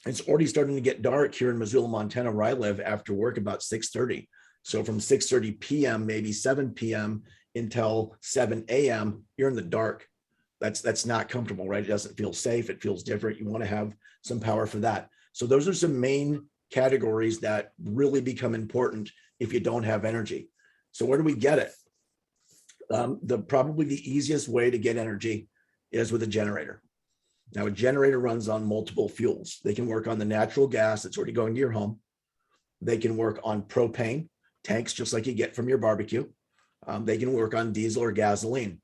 It's already starting to get dark here in Missoula, Montana, where I live, after work about 6:30. So from 6:30 p.m., maybe 7 p.m. until 7 a.m., you're in the dark. That's not comfortable, right? It doesn't feel safe. It feels different. You want to have some power for that. So those are some main categories that really become important if you don't have energy. So where do we get it? Probably the easiest way to get energy is with a generator. Now, a generator runs on multiple fuels. They can work on the natural gas that's already going to your home. They can work on propane tanks, just like you get from your barbecue. They can work on diesel or gasoline.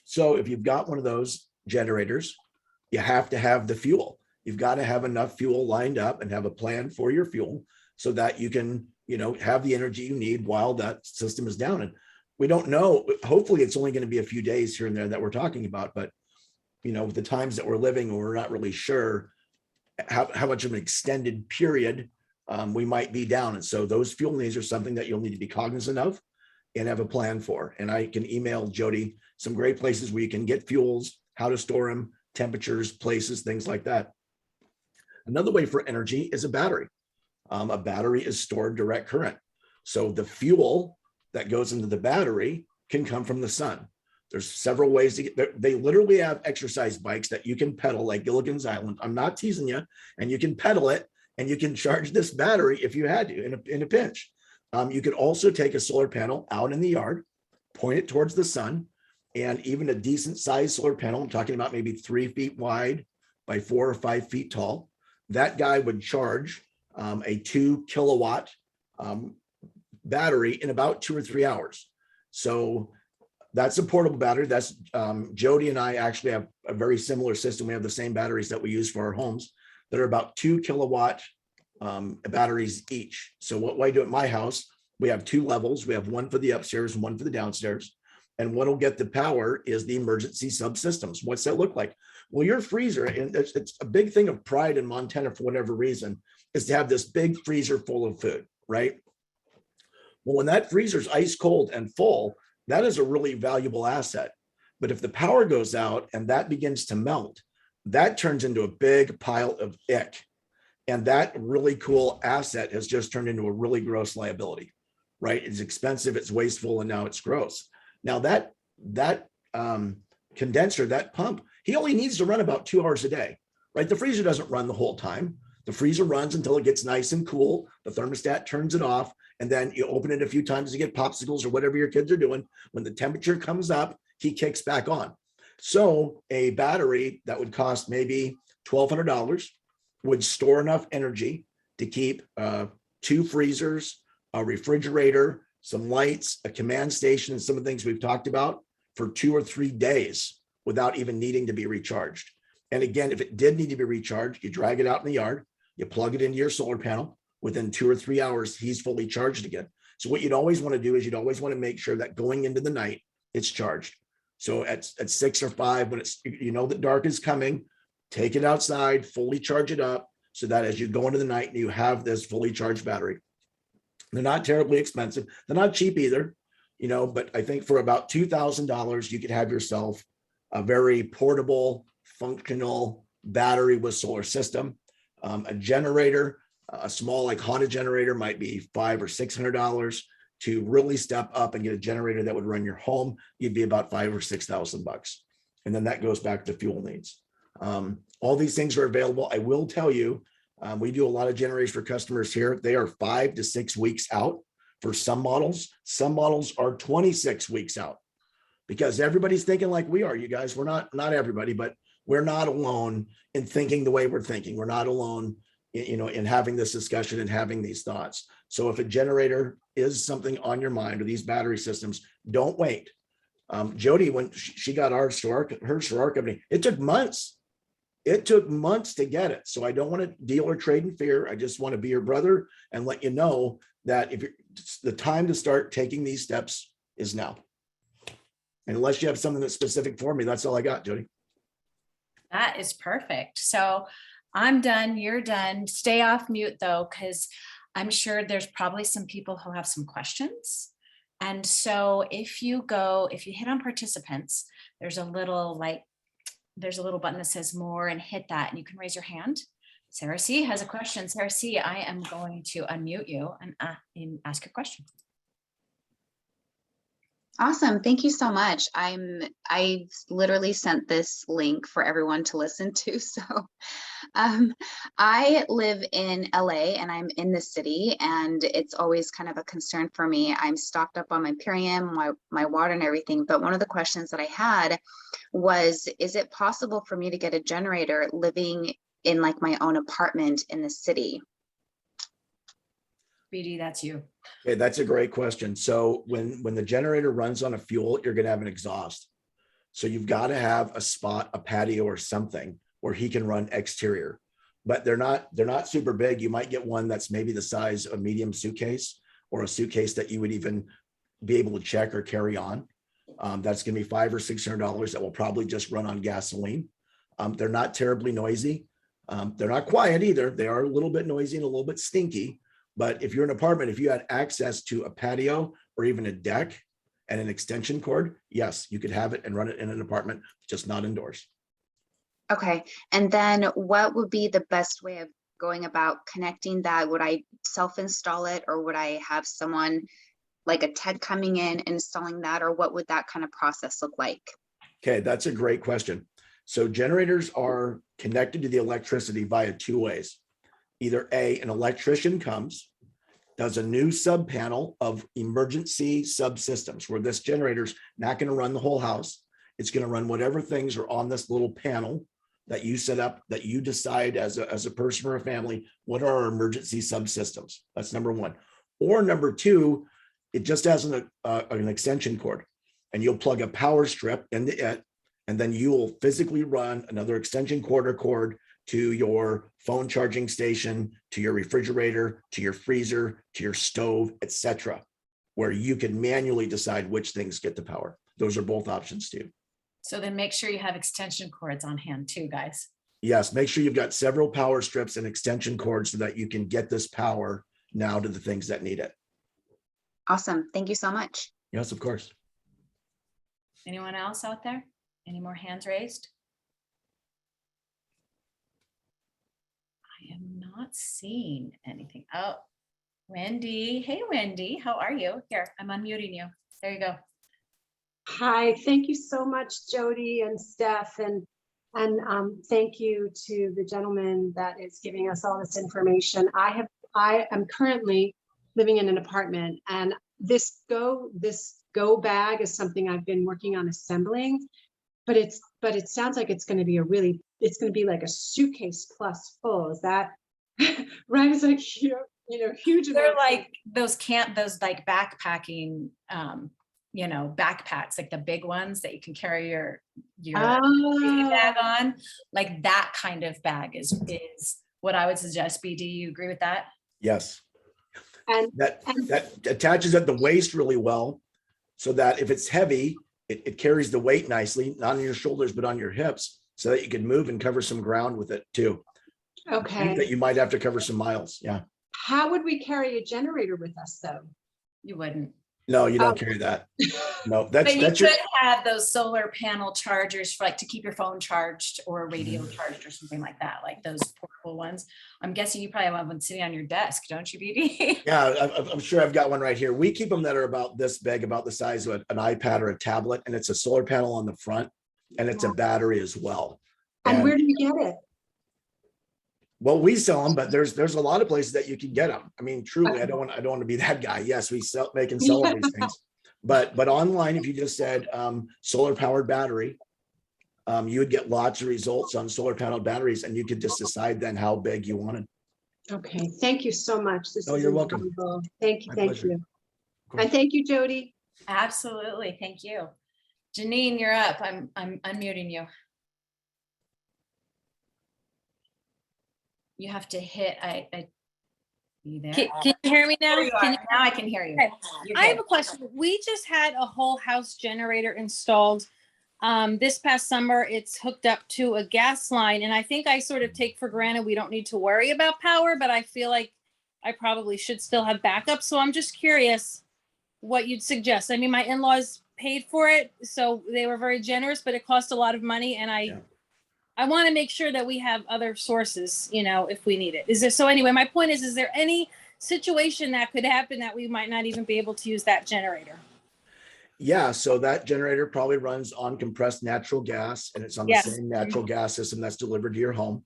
So if you've got one of those generators, you have to have the fuel. You've got to have enough fuel lined up and have a plan for your fuel so that you can, have the energy you need while that system is down. And we don't know, hopefully it's only going to be a few days here and there that we're talking about, but the times that we're living, we're not really sure how much of an extended period we might be down. And so those fuel needs are something that you'll need to be cognizant of and have a plan for. And I can email Jodi some great places where you can get fuels, how to store them, temperatures, places, things like that. Another way for energy is a battery. A battery is stored direct current. So the fuel that goes into the battery can come from the sun. There's several ways to get there. They literally have exercise bikes that you can pedal like Gilligan's Island. I'm not teasing you. And you can pedal it and you can charge this battery if you had to in a pinch. You could also take a solar panel out in the yard, point it towards the sun, and even a decent sized solar panel, I'm talking about maybe 3 feet wide by 4 or 5 feet tall. That guy would charge a 2 kilowatt battery in about 2 or 3 hours. So that's a portable battery. That's Jodi and I actually have a very similar system. We have the same batteries that we use for our homes that are about 2 kilowatt batteries each. So what I do at my house, we have 2 levels. We have one for the upstairs and one for the downstairs. And what'll get the power is the emergency subsystems. What's that look like? Well, your freezer, and it's a big thing of pride in Montana for whatever reason, is to have this big freezer full of food, right? Well, when that freezer's ice cold and full, that is a really valuable asset. But if the power goes out and that begins to melt, that turns into a big pile of ick. And that really cool asset has just turned into a really gross liability, right? It's expensive, it's wasteful, and now it's gross. Now that condenser, that pump, he only needs to run about 2 hours a day, right? The freezer doesn't run the whole time. The freezer runs until it gets nice and cool. The thermostat turns it off, and then you open it a few times to get popsicles or whatever your kids are doing. When the temperature comes up, he kicks back on. So a battery that would cost maybe $1,200 would store enough energy to keep 2 freezers, a refrigerator, some lights, a command station, and some of the things we've talked about for 2 or 3 days without even needing to be recharged. And again, if it did need to be recharged, you drag it out in the yard, you plug it into your solar panel. Within 2 or 3 hours, he's fully charged again. So what you'd always want to do is you'd always want to make sure that going into the night, it's charged. So at 6 or 5, when it's, you know, that dark is coming, take it outside, fully charge it up so that as you go into the night, you have this fully charged battery. They're not terribly expensive. They're not cheap either, you know, but I think for about $2,000, you could have yourself a very portable, functional battery with solar system. A generator, a small like Honda generator might be $500 or $600. To really step up and get a generator that would run your home, you'd be about $5,000 or $6,000. And then that goes back to fuel needs. All these things are available. I will tell you, we do a lot of generators for customers here. They are 5 to 6 weeks out for some models. Some models are 26 weeks out because everybody's thinking like we are. You guys, we're not everybody, but we're not alone in thinking the way we're thinking. We're not alone, you know, in having this discussion and having these thoughts. So if a generator is something on your mind or these battery systems, don't wait. Jodi, when she got her solar company, it took months. It took months to get it. So I don't want to deal or trade in fear. I just want to be your brother and let you know that if the time to start taking these steps is now. And unless you have something that's specific for me, that's all I got, Jodi. That is perfect. So I'm done. You're done. Stay off mute though, because I'm sure there's probably some people who have some questions. And so if you hit on participants, there's a little button that says more and hit that and you can raise your hand. Sarah C has a question. Sarah C, I am going to unmute you and ask your question. Awesome. Thank you so much. I literally sent this link for everyone to listen to. So I live in LA and I'm in the city and it's always kind of a concern for me. I'm stocked up on my Purium, my water and everything. But one of the questions that I had was, is it possible for me to get a generator living in like my own apartment in the city? BD, that's you. Okay, that's a great question. So when the generator runs on a fuel, you're going to have an exhaust. So you've got to have a spot, a patio or something where he can run exterior, but they're not super big. You might get one that's maybe the size of a medium suitcase or a suitcase that you would even be able to check or carry on. That's going to be $500 or $600 that will probably just run on gasoline. They're not terribly noisy. They're not quiet either. They are a little bit noisy and a little bit stinky. But if you're an apartment, if you had access to a patio or even a deck and an extension cord, yes, you could have it and run it in an apartment, just not indoors. Okay. And then what would be the best way of going about connecting that? Would I self-install it or would I have someone like a tech coming in, installing that, or what would that kind of process look like? Okay, that's a great question. So generators are connected to the electricity via two ways. Either A, an electrician comes, does a new sub panel of emergency subsystems where this generator's not going to run the whole house. It's going to run whatever things are on this little panel that you set up, that you decide as a person or a family, what are our emergency subsystems? That's number one. Or number two, it just has an extension cord, and you'll plug a power strip into it, and then you will physically run another extension cord to your phone charging station, to your refrigerator, to your freezer, to your stove, etc., where you can manually decide which things get the power. Those are both options too. So then make sure you have extension cords on hand too, guys. Yes, make sure you've got several power strips and extension cords so that you can get this power now to the things that need it. Awesome. Thank you so much. Yes, of course. Anyone else out there? Any more hands raised? I am not seeing anything. Oh, Wendy. Hey, Wendy, how are you? Here, I'm unmuting you. There you go. Hi, thank you so much, Jodi and Steph, and thank you to the gentleman that is giving us all this information. I am currently living in an apartment, and this go bag is something I've been working on assembling, but it sounds like it's going to be like a suitcase plus full. Is that right? It's like huge. They're like those like backpacking backpacks, like the big ones that you can carry your bag on. Like that kind of bag is what I would suggest. B, do you agree with that? Yes. And that attaches at the waist really well, so that if it's heavy, it carries the weight nicely, not on your shoulders, but on your hips, so that you can move and cover some ground with it too. okay. That you might have to cover some miles. Yeah. How would we carry a generator with us though? You wouldn't. No, you don't carry that. No, But you that's could have those solar panel chargers for like to keep your phone charged or a radio charged or something like that, like those portable ones. I'm guessing you probably have one sitting on your desk, don't you, BD? Yeah, I'm sure I've got one right here. We keep them that are about this big, about the size of an iPad or a tablet, and it's a solar panel on the front, and it's a battery as well. And where do you get it? Well, we sell them, but there's a lot of places that you can get them. I mean, truly, I don't want to be that guy. Yes, we make and sell these things, but online, if you just said solar powered battery, you would get lots of results on solar panel batteries, and you could just decide then how big you wanted. Okay, thank you so much. Oh, you're welcome. Incredible. Thank you, My thank pleasure. you. And thank you, Jodi. Absolutely, thank you. Janine, you're up. I'm unmuting you. You have to hit. You there? Can you hear me now? There you are. Now I can hear you. Okay. You're I have good. a question. We just had a whole house generator installed. This past summer, it's hooked up to a gas line, and I think I sort of take for granted we don't need to worry about power, but I feel like I probably should still have backup. So I'm just curious what you'd suggest. I mean, my in-laws paid for it, so they were very generous, but it cost a lot of money, and I want to make sure that we have other sources, if we need it. So anyway, my point is there any situation that could happen that we might not even be able to use that generator? Yeah, so that generator probably runs on compressed natural gas, and it's on the Yes. same natural gas system that's delivered to your home.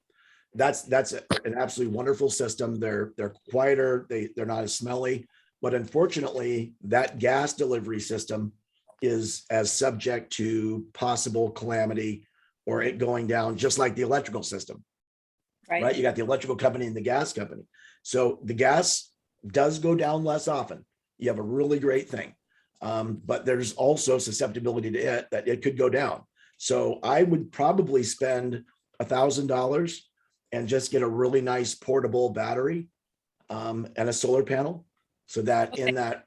That's an absolutely wonderful system. They're quieter, they're not as smelly, but unfortunately, that gas delivery system is as subject to possible calamity or it going down, just like the electrical system. Right? You got the electrical company and the gas company. So the gas does go down less often. You have a really great thing. But there's also susceptibility to it, that it could go down. So I would probably spend $1,000 and just get a really nice portable battery and a solar panel, so that in that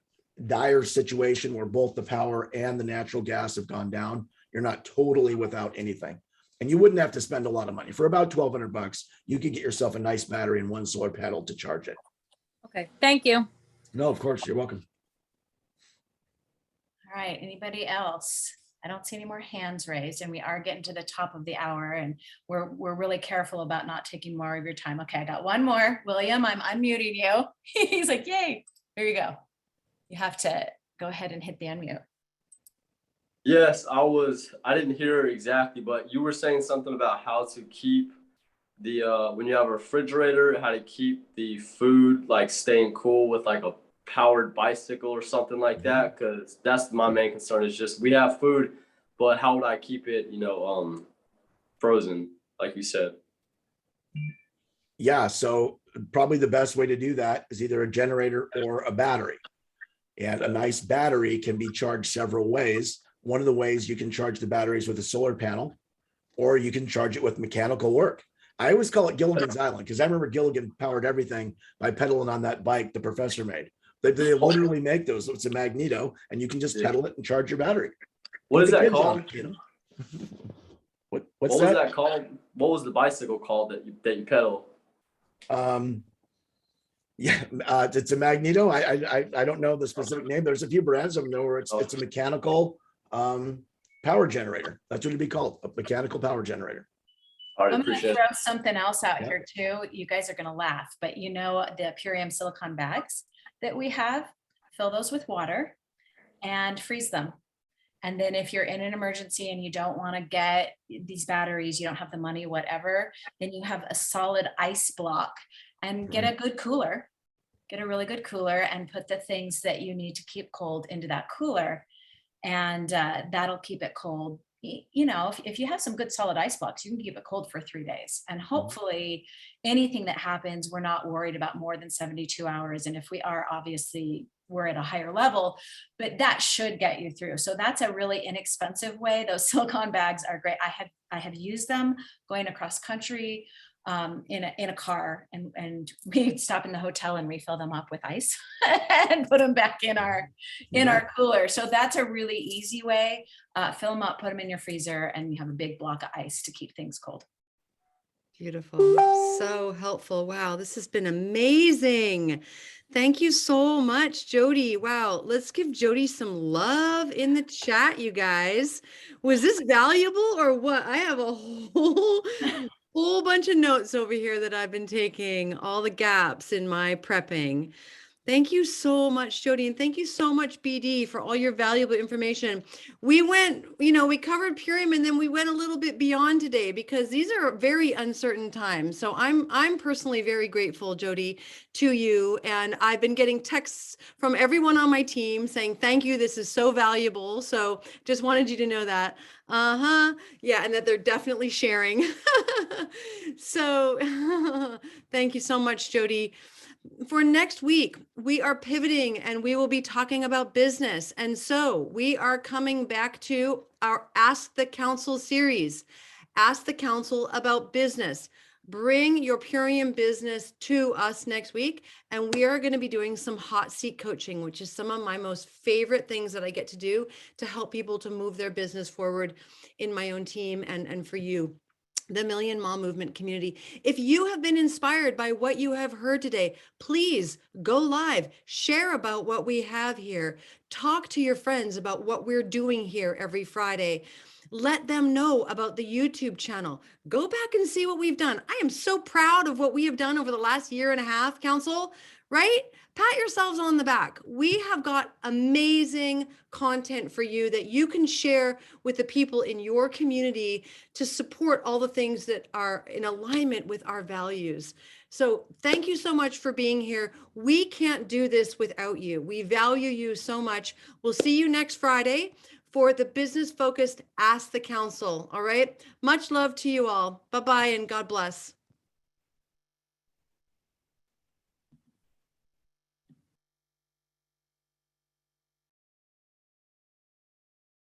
dire situation where both the power and the natural gas have gone down, you're not totally without anything. And you wouldn't have to spend a lot of money. For about $1,200, you could get yourself a nice battery and one solar panel to charge it. Okay, thank you. No, of course, you're welcome. All right, anybody else? I don't see any more hands raised, and we are getting to the top of the hour, and we're really careful about not taking more of your time. Okay, I got one more. William, I'm unmuting you. He's like, yay. There you go. You have to go ahead and hit the unmute. Yes, I didn't hear exactly, but you were saying something about how to keep the, when you have a refrigerator, how to keep the food like staying cool with like a powered bicycle or something like that. Cause that's my main concern is just, we have food, but how would I keep it, frozen, like you said? Yeah, so probably the best way to do that is either a generator or a battery. And a nice battery can be charged several ways. One of the ways you can charge the batteries with a solar panel, or you can charge it with mechanical work. I always call it Gilligan's Island because I remember Gilligan powered everything by pedaling on that bike the professor made. They literally make those. So it's a magneto, and you can just pedal it and charge your battery. What Put is the that kids on called? it, you know? What What's was that? that called? What was the bicycle called that you pedal? Yeah, it's a magneto. I don't know the specific name. There's a few brands I know where it's a mechanical power generator. That's what it'd be called, a mechanical power generator. All right, I'm going to appreciate throw it. something else out Yeah. here too. You guys are going to laugh, but you know the Purium silicone bags that we have, fill those with water and freeze them. And then if you're in an emergency and you don't want to get these batteries, you don't have the money, whatever, then you have a solid ice block and get a good cooler, get a really good cooler and put the things that you need to keep cold into that cooler. And that'll keep it cold. You know, if you have some good solid ice blocks, you can keep it cold for 3 days. And hopefully anything that happens, we're not worried about more than 72 hours. And if we are, obviously we're at a higher level, but that should get you through. So that's a really inexpensive way. Those silicone bags are great. I have used them going across country in a car, and we stop in the hotel and refill them up with ice and put them back in our cooler. So that's a really easy way. Fill them up, put them in your freezer, and you have a big block of ice to keep things cold. Beautiful. So helpful. Wow, this has been amazing. Thank you so much, Jodi. Wow, let's give Jodi some love in the chat, you guys. Was this valuable or what? I have a whole bunch of notes over here that I've been taking, all the gaps in my prepping. Thank you so much, Jodi, and thank you so much, BD, for all your valuable information. We went, we covered Purium, and then we went a little bit beyond today because these are very uncertain times. So I'm personally very grateful, Jodi, to you. And I've been getting texts from everyone on my team saying, thank you, this is so valuable. So just wanted you to know that. Yeah, and that they're definitely sharing. So thank you so much, Jodi. For next week, we are pivoting and we will be talking about business. And so we are coming back to our Ask the Council series. Ask the Council about business. Bring your Purium business to us next week. And we are going to be doing some hot seat coaching, which is some of my most favorite things that I get to do to help people to move their business forward in my own team and for you, the Million Mom Movement community. If you have been inspired by what you have heard today, please go live, share about what we have here, talk to your friends about what we're doing here every Friday. Let them know about the YouTube channel. Go back and see what we've done. I am so proud of what we have done over the last year and a half, Council, right? Pat yourselves on the back. We have got amazing content for you that you can share with the people in your community to support all the things that are in alignment with our values. So thank you so much for being here. We can't do this without you. We value you so much. We'll see you next Friday for the business focused Ask the Council. All right. Much love to you all. Bye-bye and God bless.